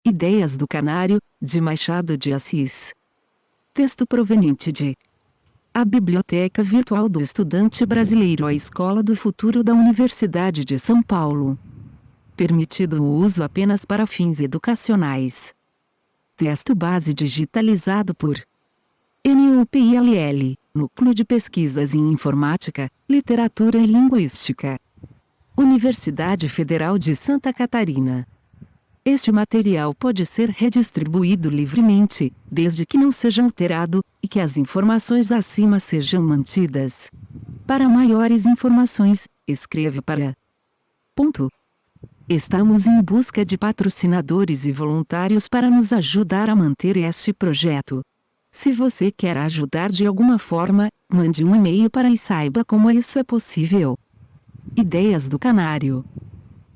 Ideias do Canário, de Machado de Assis. Texto proveniente de A Biblioteca Virtual do Estudante Brasileiro, a Escola do Futuro da Universidade de São Paulo. Permitido o uso apenas para fins educacionais. Texto base digitalizado por NUPILL, Núcleo de Pesquisas em Informática, Literatura e Linguística. Universidade Federal de Santa Catarina. Este material pode ser redistribuído livremente, desde que não seja alterado, e que as informações acima sejam mantidas. Para maiores informações, escreva para Estamos em busca de patrocinadores e voluntários para nos ajudar a manter este projeto. Se você quer ajudar de alguma forma, mande um e-mail para e saiba como isso é possível. Ideias do Canário.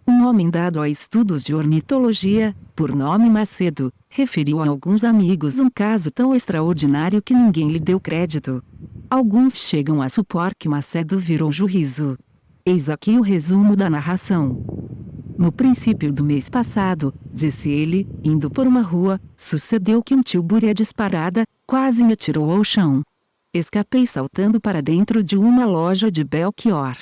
Um homem dado a estudos de ornitologia, por nome Macedo, referiu a alguns amigos um caso tão extraordinário que ninguém lhe deu crédito. Alguns chegam a supor que Macedo virou juízo. Eis aqui o resumo da narração. No princípio do mês passado, disse ele, indo por uma rua, sucedeu que um tilbury a disparada, quase me atirou ao chão. Escapei saltando para dentro de uma loja de Belchior.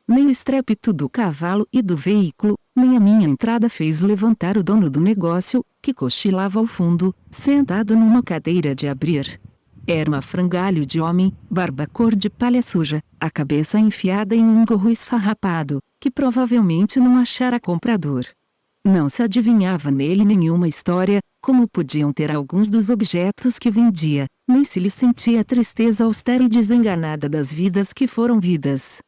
Nem o estrépito do cavalo e do veículo, nem a minha entrada fez levantar o dono do negócio, que cochilava ao fundo, sentado numa cadeira de abrir. Era um frangalho de homem, barba cor de palha suja, a cabeça enfiada em um gorro esfarrapado, que provavelmente não achara comprador. Não se adivinhava nele nenhuma história, como podiam ter alguns dos objetos que vendia, nem se lhe sentia a tristeza austera e desenganada das vidas que foram vidas.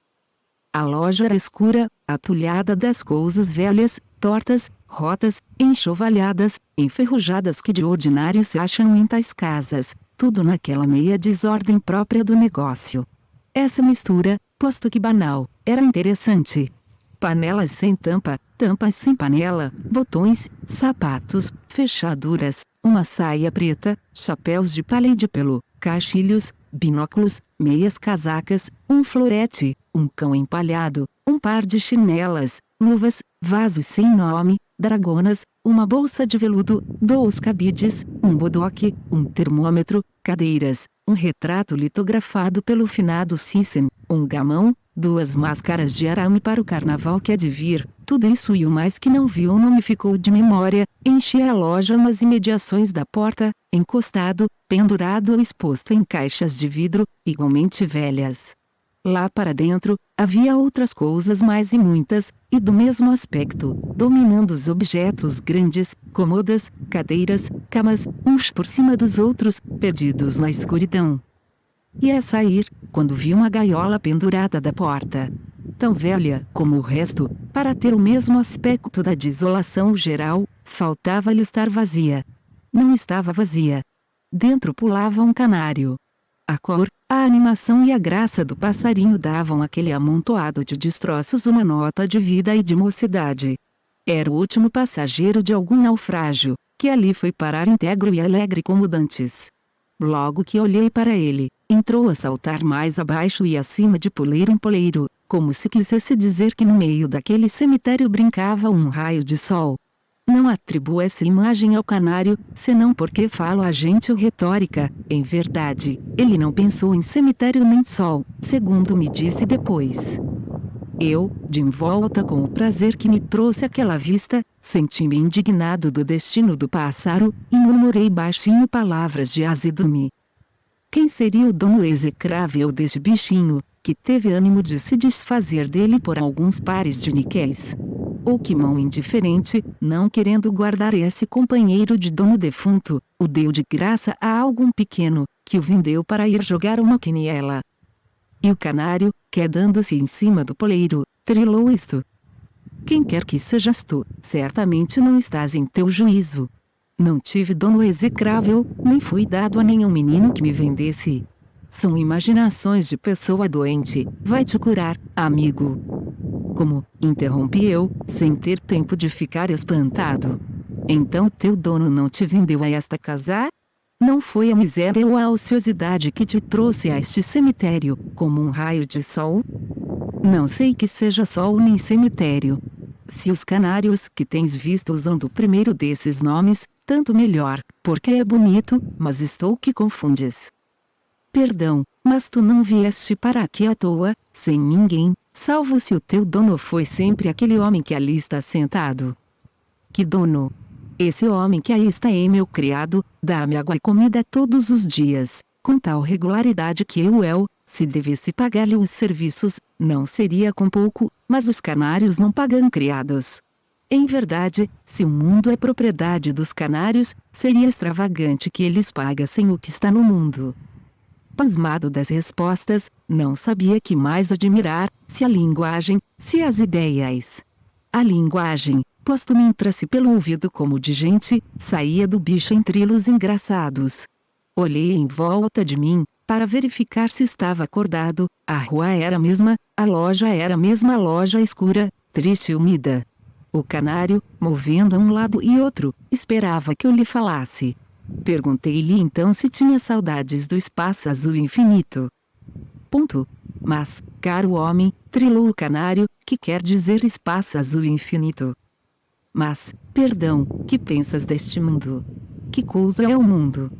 A loja era escura, atulhada das coisas velhas, tortas, rotas, enxovalhadas, enferrujadas que de ordinário se acham em tais casas, tudo naquela meia desordem própria do negócio. Essa mistura, posto que banal, era interessante. Panelas sem tampa, tampas sem panela, botões, sapatos, fechaduras, uma saia preta, chapéus de palha e de pelo, caixilhos, binóculos, meias casacas, um florete, um cão empalhado, um par de chinelas, luvas, vasos sem nome, dragonas, uma bolsa de veludo, 2 cabides, um bodoque, um termômetro, cadeiras, um retrato litografado pelo finado Cícero, um gamão, 2 máscaras de arame para o carnaval que há de vir, tudo isso e o mais que não viu não me ficou de memória, enchia a loja nas imediações da porta, encostado, pendurado ou exposto em caixas de vidro, igualmente velhas. Lá para dentro, havia outras coisas mais e muitas, e do mesmo aspecto, dominando os objetos grandes, cômodas, cadeiras, camas, uns por cima dos outros, perdidos na escuridão. Ia sair, quando vi uma gaiola pendurada da porta. Tão velha como o resto, para ter o mesmo aspecto da desolação geral, faltava-lhe estar vazia. Não estava vazia. Dentro pulava um canário. A cor, a animação e a graça do passarinho davam àquele amontoado de destroços uma nota de vida e de mocidade. Era o último passageiro de algum naufrágio, que ali foi parar íntegro e alegre como dantes. Logo que olhei para ele, entrou a saltar mais abaixo e acima de poleiro em poleiro, como se quisesse dizer que no meio daquele cemitério brincava um raio de sol. Não atribuo essa imagem ao canário, senão porque falo a gente retórica. Em verdade, ele não pensou em cemitério nem sol, segundo me disse depois. Eu, de envolta com o prazer que me trouxe aquela vista, senti-me indignado do destino do pássaro, e murmurei baixinho palavras de azedume. Quem seria o dono execrável deste bichinho, que teve ânimo de se desfazer dele por alguns pares de níqueis? Ou que mão indiferente, não querendo guardar esse companheiro de dono defunto, o deu de graça a algum pequeno, que o vendeu para ir jogar uma quiniela. E o canário, quedando-se em cima do poleiro, trilou isto. Quem quer que sejas tu, certamente não estás em teu juízo. Não tive dono execrável, nem fui dado a nenhum menino que me vendesse. São imaginações de pessoa doente, vai te curar, amigo. Como? Interrompi eu, sem ter tempo de ficar espantado. Então teu dono não te vendeu a esta casa? Não foi a miséria ou a ociosidade que te trouxe a este cemitério, como um raio de sol? Não sei que seja sol nem cemitério. Se os canários que tens visto usam o primeiro desses nomes, tanto melhor, porque é bonito, mas estou que confundes. Perdão, mas tu não vieste para aqui à toa, sem ninguém, salvo se o teu dono foi sempre aquele homem que ali está sentado. Que dono? Esse homem que aí está é meu criado, dá-me água e comida todos os dias, com tal regularidade que se devesse pagar-lhe os serviços, não seria com pouco, mas os canários não pagam criados. Em verdade, se o mundo é propriedade dos canários, seria extravagante que eles pagassem o que está no mundo. Pasmado das respostas, não sabia que mais admirar, se a linguagem, se as ideias. A linguagem, posto-me entra-se pelo ouvido como de gente, saía do bicho em trilos engraçados. Olhei em volta de mim, para verificar se estava acordado, a rua era a mesma, a loja era a mesma loja escura, triste e úmida. O canário, movendo a um lado e outro, esperava que eu lhe falasse. Perguntei-lhe então se tinha saudades do espaço azul infinito. Ponto. Mas, caro homem, trilou o canário, que quer dizer espaço azul infinito. Mas, perdão, que pensas deste mundo? Que coisa é o mundo?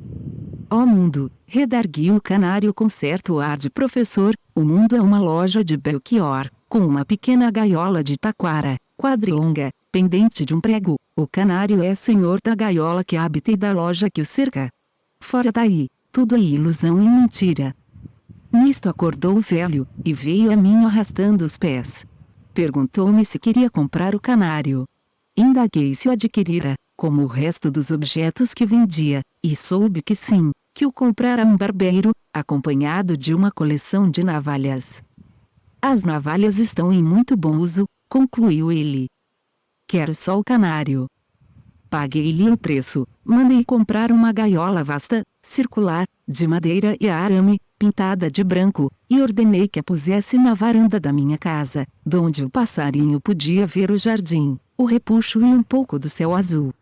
Ó mundo, redarguiu o canário com certo ar de professor, o mundo é uma loja de Belchior, com uma pequena gaiola de taquara, quadrilonga, pendente de um prego. O canário é senhor da gaiola que habita e da loja que o cerca. Fora daí, tudo é ilusão e mentira. Nisto acordou o velho, e veio a mim arrastando os pés. Perguntou-me se queria comprar o canário. Indaguei se o adquirira, como o resto dos objetos que vendia, e soube que sim, que o comprara um barbeiro, acompanhado de uma coleção de navalhas. As navalhas estão em muito bom uso, concluiu ele. Quero só o canário. Paguei-lhe o preço, mandei comprar uma gaiola vasta, circular, de madeira e arame, pintada de branco, e ordenei que a pusesse na varanda da minha casa, donde o passarinho podia ver o jardim, o repuxo e um pouco do céu azul.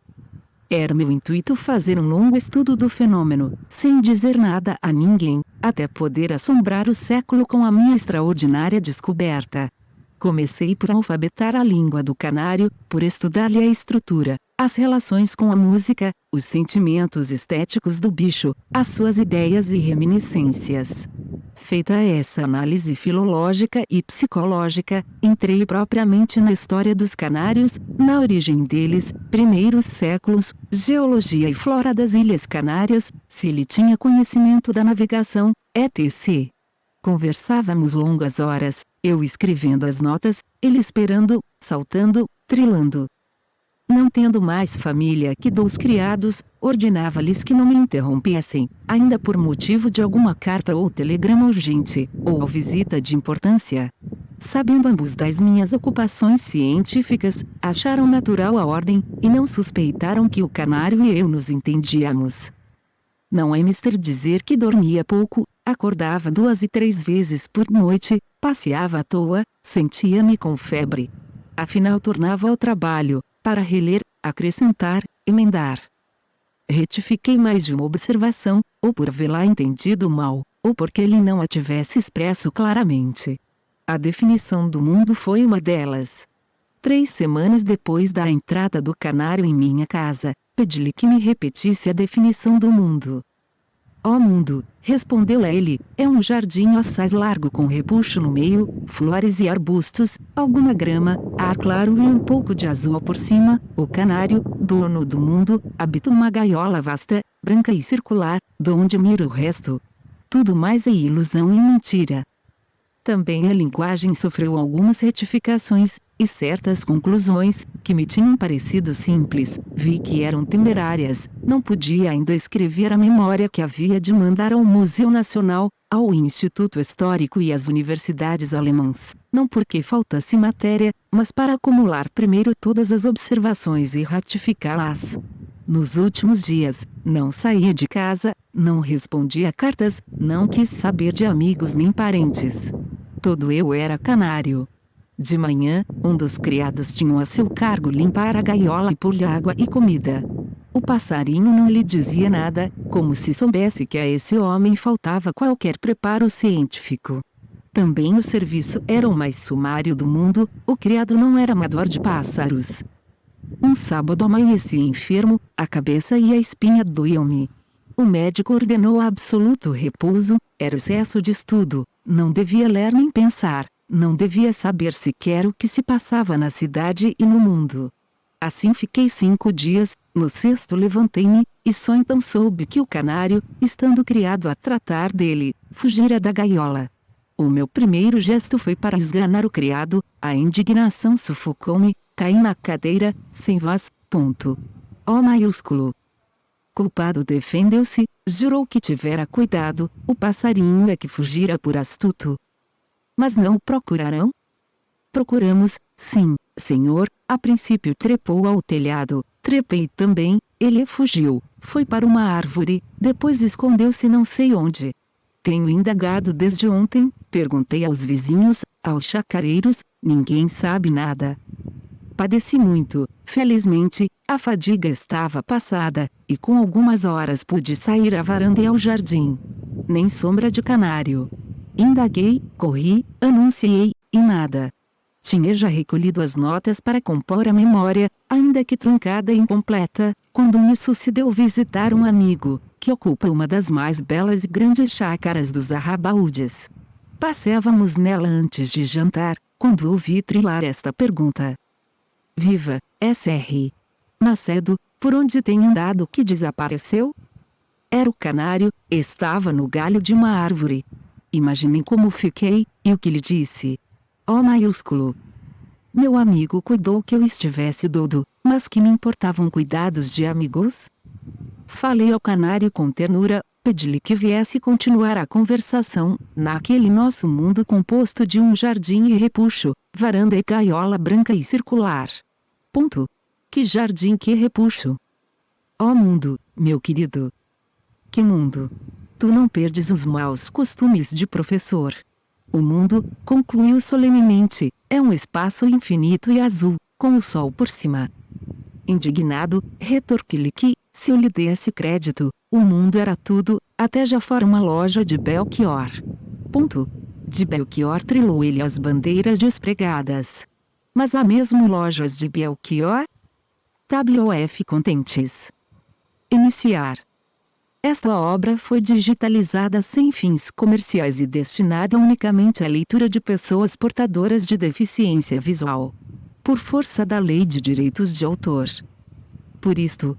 Era meu intuito fazer um longo estudo do fenômeno, sem dizer nada a ninguém, até poder assombrar o século com a minha extraordinária descoberta. Comecei por alfabetar a língua do canário, por estudar-lhe a estrutura, as relações com a música, os sentimentos estéticos do bicho, as suas ideias e reminiscências. Feita essa análise filológica e psicológica, entrei propriamente na história dos canários, na origem deles, primeiros séculos, geologia e flora das Ilhas Canárias, se ele tinha conhecimento da navegação, etc. Conversávamos longas horas, eu escrevendo as notas, ele esperando, saltando, trilando. Não tendo mais família que 2 criados, ordenava-lhes que não me interrompessem, ainda por motivo de alguma carta ou telegrama urgente, ou visita de importância. Sabendo ambos das minhas ocupações científicas, acharam natural a ordem, e não suspeitaram que o canário e eu nos entendíamos. Não é mister dizer que dormia pouco, acordava 2 e 3 vezes por noite, passeava à toa, sentia-me com febre. Afinal tornava ao trabalho, para reler, acrescentar, emendar. Retifiquei mais de uma observação, ou por vê-la entendido mal, ou porque ele não a tivesse expresso claramente. A definição do mundo foi uma delas. 3 semanas depois da entrada do canário em minha casa, pedi-lhe que me repetisse a definição do mundo. Ó mundo, respondeu ele, é um jardim assaz largo com repuxo no meio, flores e arbustos, alguma grama, ar claro e um pouco de azul por cima. O canário, dono do mundo, habita uma gaiola vasta, branca e circular, donde mira o resto. Tudo mais é ilusão e mentira. Também a linguagem sofreu algumas retificações, e certas conclusões, que me tinham parecido simples, vi que eram temerárias. Não podia ainda escrever a memória que havia de mandar ao Museu Nacional, ao Instituto Histórico e às universidades alemãs, não porque faltasse matéria, mas para acumular primeiro todas as observações e ratificá-las. Nos últimos dias, não saía de casa, não respondia cartas, não quis saber de amigos nem parentes. Todo eu era canário. De manhã, um dos criados tinha a seu cargo limpar a gaiola e pôr-lhe água e comida. O passarinho não lhe dizia nada, como se soubesse que a esse homem faltava qualquer preparo científico. Também o serviço era o mais sumário do mundo, o criado não era amador de pássaros. Um sábado amanheci enfermo, a cabeça e a espinha doíam-me. O médico ordenou absoluto repouso, era excesso de estudo, não devia ler nem pensar, não devia saber sequer o que se passava na cidade e no mundo. Assim fiquei 5 dias, no sexto levantei-me, e só então soube que o canário, estando criado a tratar dele, fugira da gaiola. O meu primeiro gesto foi para esganar o criado, a indignação sufocou-me, caí na cadeira, sem voz, tonto. O maiúsculo. Culpado defendeu-se, jurou que tivera cuidado, o passarinho é que fugira por astuto. Mas não o procurarão? Procuramos, sim, senhor, a princípio trepou ao telhado, trepei também, ele fugiu, foi para uma árvore, depois escondeu-se não sei onde. Tenho indagado desde ontem, perguntei aos vizinhos, aos chacareiros, ninguém sabe nada. Padeci muito, felizmente, a fadiga estava passada, e com algumas horas pude sair à varanda e ao jardim. Nem sombra de canário. Indaguei, corri, anunciei, e nada. Tinha já recolhido as notas para compor a memória, ainda que truncada e incompleta, quando me sucedeu visitar um amigo, que ocupa uma das mais belas e grandes chácaras dos Arrabaúdes. Passeávamos nela antes de jantar, quando ouvi trilar esta pergunta. Viva, Sr. Macedo, por onde tem andado que desapareceu? Era o canário, estava no galho de uma árvore. Imaginem como fiquei, e o que lhe disse. O maiúsculo. Meu amigo cuidou que eu estivesse dodo, mas que me importavam cuidados de amigos? Falei ao canário com ternura, pedi-lhe que viesse continuar a conversação, naquele nosso mundo composto de um jardim e repuxo, varanda e gaiola branca e circular. Ponto. Que jardim, que repuxo. Ó mundo, meu querido. Que mundo. Tu não perdes os maus costumes de professor. O mundo, concluiu solenemente, é um espaço infinito e azul, com o sol por cima. Indignado, retorqui-lhe que, se eu lhe desse crédito, o mundo era tudo, até já fora uma loja de Belchior. Ponto. De Belchior trilou ele as bandeiras despregadas. Mas há mesmo lojas de Belchior? WF Contentes. Iniciar. Esta obra foi digitalizada sem fins comerciais e destinada unicamente à leitura de pessoas portadoras de deficiência visual. Por força da Lei de Direitos de Autor. Por isto,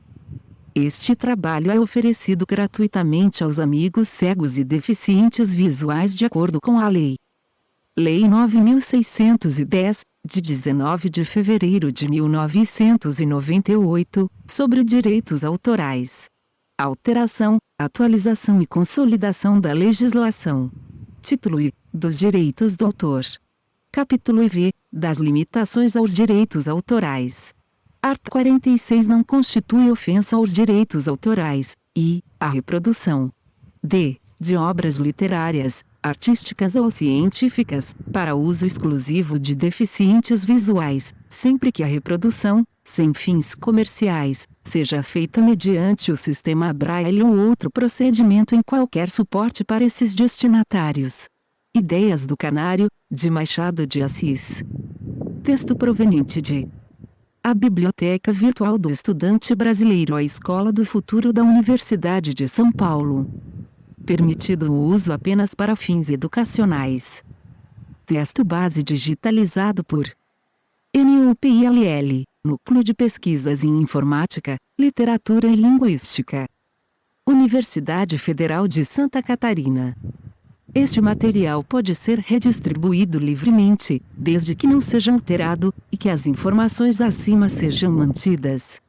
este trabalho é oferecido gratuitamente aos amigos cegos e deficientes visuais de acordo com a Lei. Lei 9.610, de 19 de fevereiro de 1998, sobre direitos autorais. Alteração, atualização e consolidação da legislação. Título I. Dos direitos do autor. Capítulo IV. Das limitações aos direitos autorais. Art. 46 não constitui ofensa aos direitos autorais, e, a reprodução. D. De obras literárias, artísticas ou científicas, para uso exclusivo de deficientes visuais, sempre que a reprodução, sem fins comerciais, seja feita mediante o sistema Braille ou outro procedimento em qualquer suporte para esses destinatários. Ideias do Canário, de Machado de Assis. Texto proveniente de A Biblioteca Virtual do Estudante Brasileiro, a Escola do Futuro da Universidade de São Paulo. Permitido o uso apenas para fins educacionais. Texto base digitalizado por NUPILL, Núcleo de Pesquisas em Informática, Literatura e Linguística. Universidade Federal de Santa Catarina. Este material pode ser redistribuído livremente, desde que não seja alterado, e que as informações acima sejam mantidas.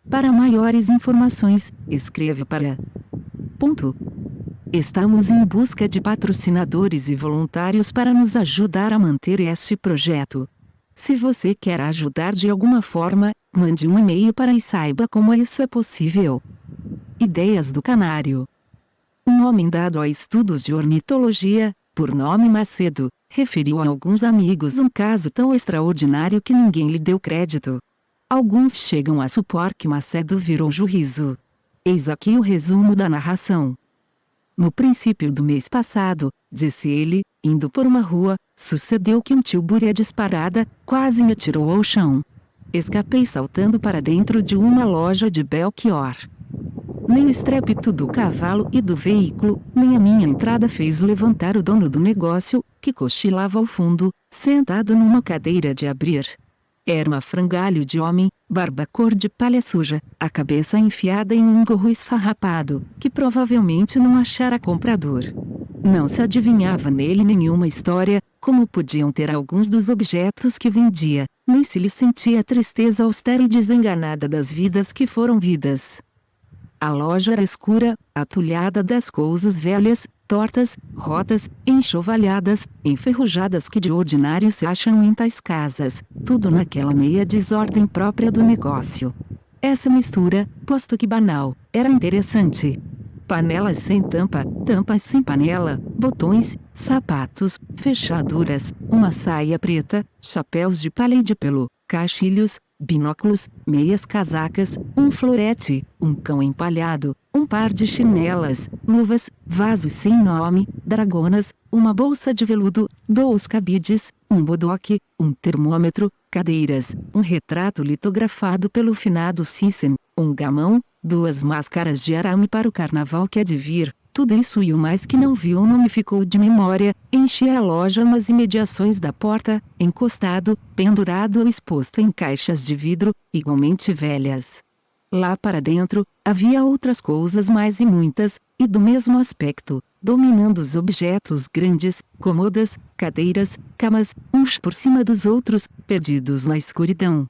Para maiores informações, escreva para... Estamos em busca de patrocinadores e voluntários para nos ajudar a manter este projeto. Se você quer ajudar de alguma forma, mande um e-mail para e saiba como isso é possível. Ideias do Canário. Um homem dado a estudos de ornitologia, por nome Macedo, referiu a alguns amigos um caso tão extraordinário que ninguém lhe deu crédito. Alguns chegam a supor que Macedo virou juízo. Eis aqui o resumo da narração. No princípio do mês passado, disse ele, indo por uma rua, sucedeu que um tilbury disparada, quase me atirou ao chão. Escapei saltando para dentro de uma loja de Belchior. Nem o estrépito do cavalo e do veículo, nem a minha entrada fez levantar o dono do negócio, que cochilava ao fundo, sentado numa cadeira de abrir. Era um frangalho de homem, barba cor de palha suja, a cabeça enfiada em um gorro esfarrapado, que provavelmente não achara comprador. Não se adivinhava nele nenhuma história, como podiam ter alguns dos objetos que vendia, nem se lhe sentia a tristeza austera e desenganada das vidas que foram vidas. A loja era escura, atulhada das coisas velhas, tortas, rotas, enxovalhadas, enferrujadas que de ordinário se acham em tais casas, tudo naquela meia desordem própria do negócio. Essa mistura, posto que banal, era interessante. Panelas sem tampa, tampas sem panela, botões, sapatos, fechaduras, uma saia preta, chapéus de palha e de pelo, caixilhos, binóculos, meias casacas, um florete, um cão empalhado, um par de chinelas, luvas, vasos sem nome, dragonas, uma bolsa de veludo, 2 cabides, um bodoque, um termômetro, cadeiras, um retrato litografado pelo finado Cícero, um gamão, 2 máscaras de arame para o carnaval que há de vir. Tudo isso e o mais que não viu não me ficou de memória, enchia a loja nas imediações da porta, encostado, pendurado ou exposto em caixas de vidro, igualmente velhas. Lá para dentro, havia outras coisas mais e muitas, e do mesmo aspecto, dominando os objetos grandes, cômodas, cadeiras, camas, uns por cima dos outros, perdidos na escuridão.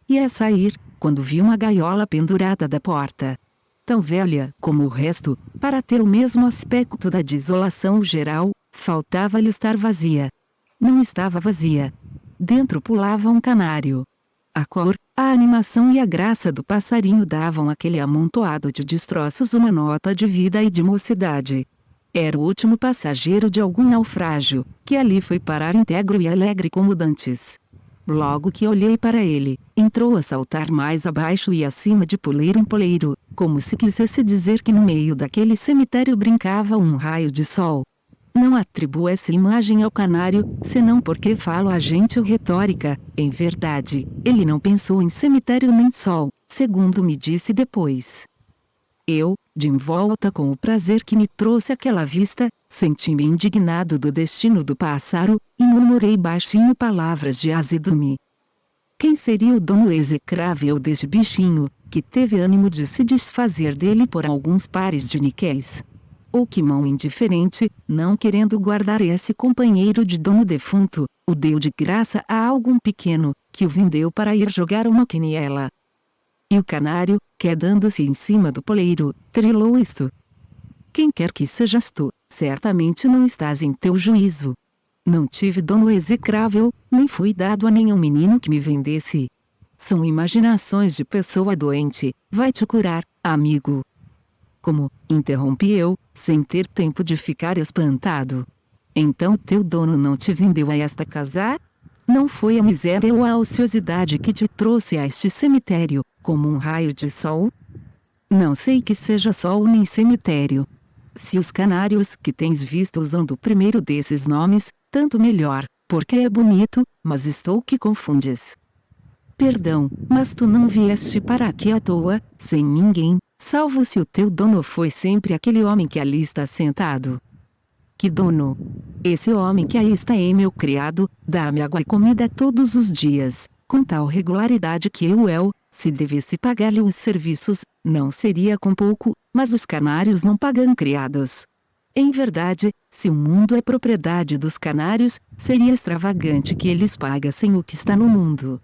E a sair, quando vi uma gaiola pendurada da porta. Tão velha como o resto, para ter o mesmo aspecto da desolação geral, faltava-lhe estar vazia. Não estava vazia. Dentro pulava um canário. A cor, a animação e a graça do passarinho davam àquele amontoado de destroços uma nota de vida e de mocidade. Era o último passageiro de algum naufrágio, que ali foi parar íntegro e alegre como dantes. Logo que olhei para ele, entrou a saltar mais abaixo e acima de poleiro em poleiro, como se quisesse dizer que no meio daquele cemitério brincava um raio de sol. Não atribuo essa imagem ao canário, senão porque falo a gente retórica. Em verdade, ele não pensou em cemitério nem sol, segundo me disse depois. Eu, de envolta com o prazer que me trouxe aquela vista, senti-me indignado do destino do pássaro, e murmurei baixinho palavras de azedume. Quem seria o dono execrável deste bichinho, que teve ânimo de se desfazer dele por alguns pares de níqueis? Ou que mão indiferente, não querendo guardar esse companheiro de dono defunto, o deu de graça a algum pequeno, que o vendeu para ir jogar uma quiniela? E o canário, quedando-se em cima do poleiro, trilou isto. Quem quer que sejas tu, certamente não estás em teu juízo. Não tive dono execrável, nem fui dado a nenhum menino que me vendesse. São imaginações de pessoa doente, vai te curar, amigo. Como, interrompi eu, sem ter tempo de ficar espantado. Então teu dono não te vendeu a esta casa? Não foi a miséria ou a ociosidade que te trouxe a este cemitério, como um raio de sol? Não sei que seja sol nem cemitério. Se os canários que tens visto usam do primeiro desses nomes, tanto melhor, porque é bonito, mas estou que confundes. Perdão, mas tu não vieste para aqui à toa, sem ninguém, salvo se o teu dono foi sempre aquele homem que ali está sentado. Que dono? Esse homem que aí está é meu criado, dá-me água e comida todos os dias, com tal regularidade que eu, se devesse pagar-lhe os serviços, não seria com pouco, mas os canários não pagam criados. Em verdade, se o mundo é propriedade dos canários, seria extravagante que eles pagassem o que está no mundo.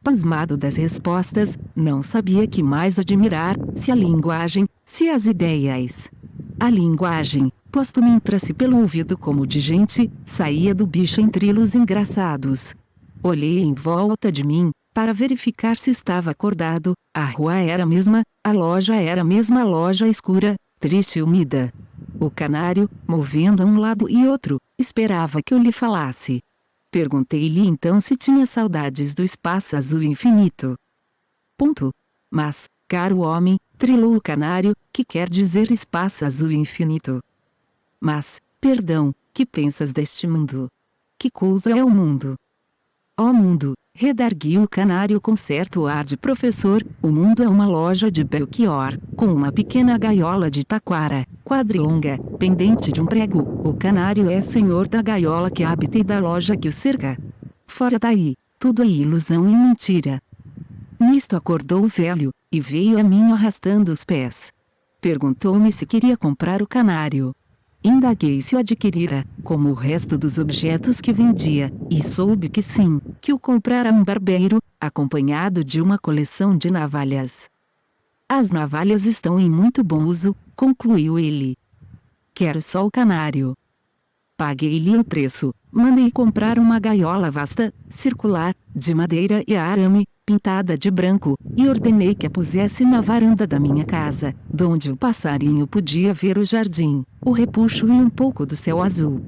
Pasmado das respostas, não sabia que mais admirar, se a linguagem, se as ideias. A linguagem, posto-me entra-se pelo ouvido como de gente, saía do bicho em trilos engraçados. Olhei em volta de mim, para verificar se estava acordado, a rua era a mesma, a loja era a mesma loja escura, triste e úmida. O canário, movendo a um lado e outro, esperava que eu lhe falasse. Perguntei-lhe então se tinha saudades do espaço azul infinito. Ponto. Mas, caro homem, trilou o canário, que quer dizer espaço azul infinito? Mas, Perdão, que pensas deste mundo? Que coisa é o mundo? Ó mundo, redarguiu o canário com certo ar de professor, o mundo é uma loja de Belchior, com uma pequena gaiola de taquara, quadrilonga, pendente de um prego. O canário é senhor da gaiola que habita e da loja que o cerca. Fora daí, tudo é ilusão e mentira. Nisto acordou o velho, e veio a mim arrastando os pés. Perguntou-me se queria comprar o canário. Indaguei se o adquirira, como o resto dos objetos que vendia, e soube que sim, que o comprara um barbeiro, acompanhado de uma coleção de navalhas. As navalhas estão em muito bom uso, concluiu ele. Quero só o canário. Paguei-lhe o preço, mandei comprar uma gaiola vasta, circular, de madeira e arame, pintada de branco, e ordenei que a pusesse na varanda da minha casa, donde o passarinho podia ver o jardim, o repuxo e um pouco do céu azul.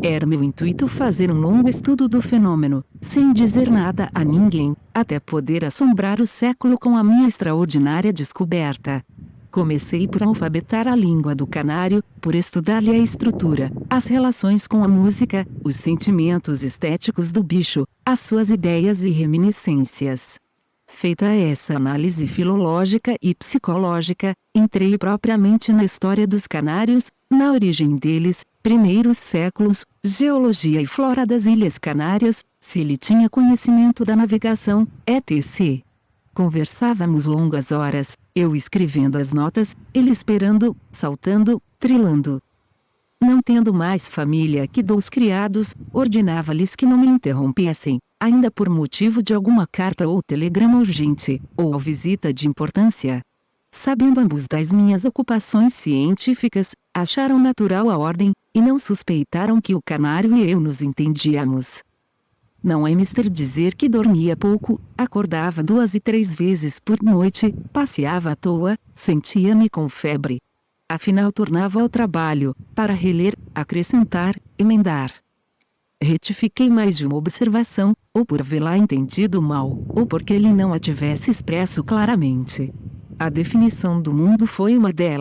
Era meu intuito fazer um longo estudo do fenômeno, sem dizer nada a ninguém, até poder assombrar o século com a minha extraordinária descoberta. Comecei por alfabetar a língua do canário, por estudar-lhe a estrutura, as relações com a música, os sentimentos estéticos do bicho, as suas ideias e reminiscências. Feita essa análise filológica e psicológica, entrei propriamente na história dos canários, na origem deles, primeiros séculos, geologia e flora das Ilhas Canárias, se ele tinha conhecimento da navegação, etc. Conversávamos longas horas, eu escrevendo as notas, ele esperando, saltando, trilando. Não tendo mais família que 2 criados, ordenava-lhes que não me interrompessem, ainda por motivo de alguma carta ou telegrama urgente, ou visita de importância. Sabendo ambos das minhas ocupações científicas, acharam natural a ordem, e não suspeitaram que o canário e eu nos entendíamos. Não é mister dizer que dormia pouco, acordava 2 e 3 vezes por noite, passeava à toa, sentia-me com febre. Afinal tornava ao trabalho, para reler, acrescentar, emendar. Retifiquei mais de uma observação, ou por vê-la entendido mal, ou porque ele não a tivesse expresso claramente. A definição do mundo foi uma delas.